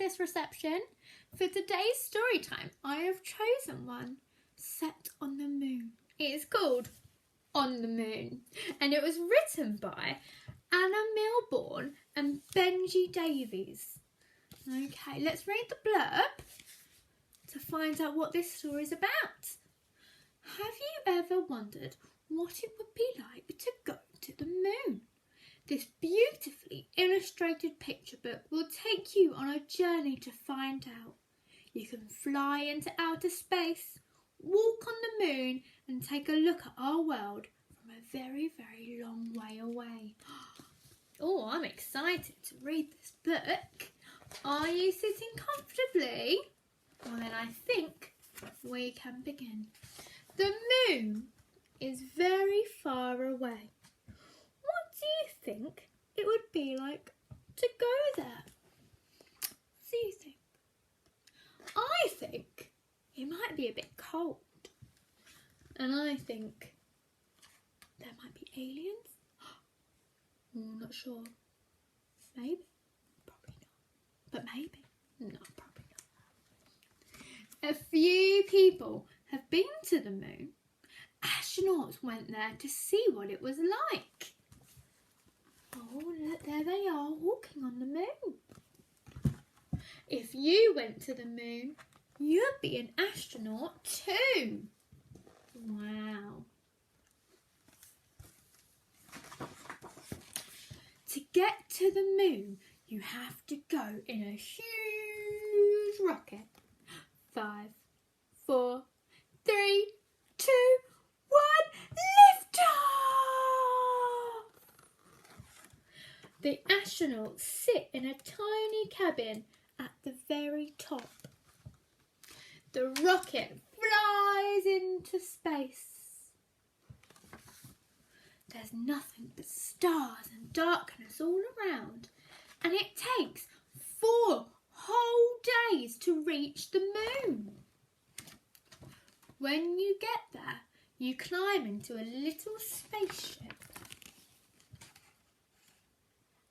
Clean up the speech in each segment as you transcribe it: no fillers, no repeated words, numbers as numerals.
this reception. For today's story time, I have chosen one set on the moon. It is called On the Moon, and it was written by Anna Milbourne and Benji Davies. Okay, let's read the blurb to find out what this story is about. Have you ever wondered what it would be like to go to the moon? This beautifully illustrated picture book will take you on a journey to find out. You can fly into outer space, walk on the moon, and take a look at our world from a very, very long way away. Oh, I'm excited to read this book. Are you sitting comfortably? Well, then I think we can begin. The moon is very far away. What do you think it would be like to go there? What do you think? I think it might be a bit cold. And I think there might be aliens. I'm not sure. Maybe. Probably not. But maybe. No, probably not. A few people have been to the moon. Astronauts went there to see what it was like. Oh, look, there they are walking on the moon. If you went to the moon, you'd be an astronaut too. Wow. To get to the moon, you have to go in a huge rocket. 5, 4, 3, 2, 1, lift off! The astronauts sit in a tiny cabin at the very top. The rocket flies into space. There's nothing but stars and darkness all around, and it takes 4 whole days to reach the moon. When you get there, you climb into a little spaceship,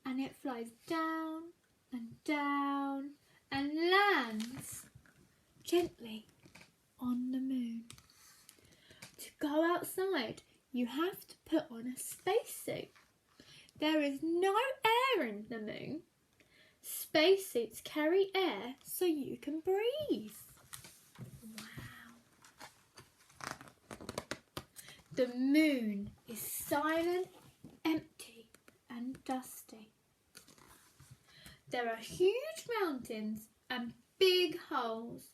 and it flies down and lands gently on the moon. To go outside, you have to put on a spacesuit. There is no air in the moon. Spacesuits carry air so you can breathe. Wow. The moon is silent, empty, and dusty. There are huge mountains and big holes,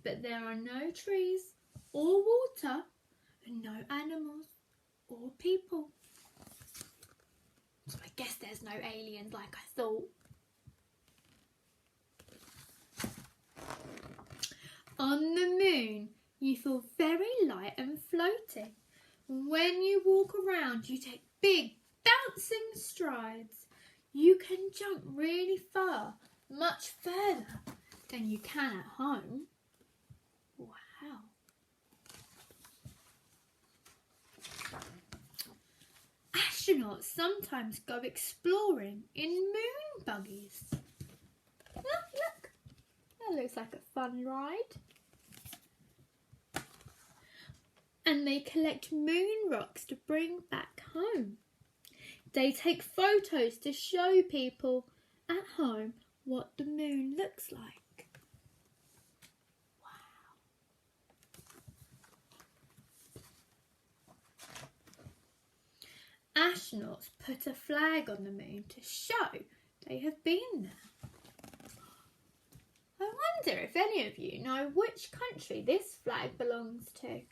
but there are no trees or water and no animals or people. So I guess there's no aliens like I thought. On the moon, you feel very light and floaty. When you walk around, you take big bouncing strides. You can jump really far, much further than you can at home. Wow. Astronauts sometimes go exploring in moon buggies. Look. That looks like a fun ride. And they collect moon rocks to bring back home. They take photos to show people at home what the moon looks like. Wow. Astronauts put a flag on the moon to show they have been there. I wonder if any of you know which country this flag belongs to.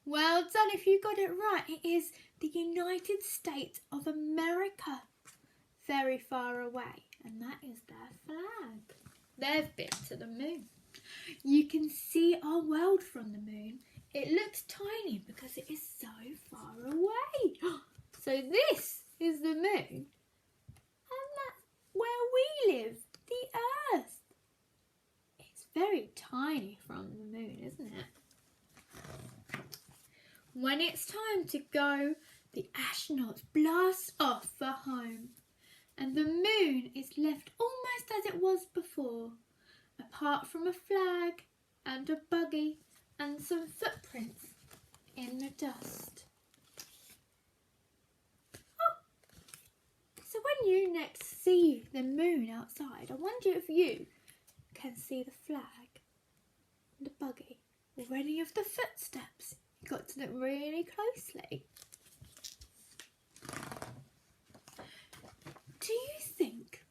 Well done if you got it right. It is the United States of America. Very far away. And that is their flag. They've been to the moon. You can see our world from the moon. It looks tiny because it is so far away. So this is the moon. And that's where we live, the Earth. It's very tiny from the moon, isn't it? When it's time to go, the astronauts blast off for home. And the moon is left almost as it was before, apart from a flag and a buggy and some footprints in the dust. Oh, so when you next see the moon outside, I wonder if you can see the flag, the buggy, or any of the footsteps. You've got to look really closely. Do you think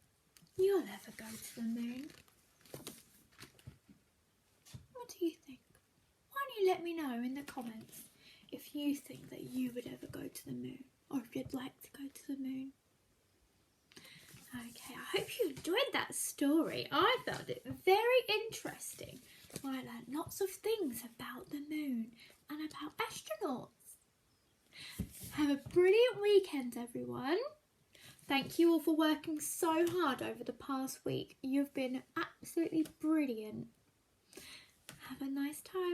you'll ever go to the moon? What do you think? Why don't you let me know in the comments if you think that you would ever go to the moon, or if you'd like to go to the moon. Okay, I hope you enjoyed that story. I found it very interesting. I learned lots of things about the moon and about astronauts. Have a brilliant weekend, everyone. Thank you all for working so hard over the past week. You've been absolutely brilliant. Have a nice time.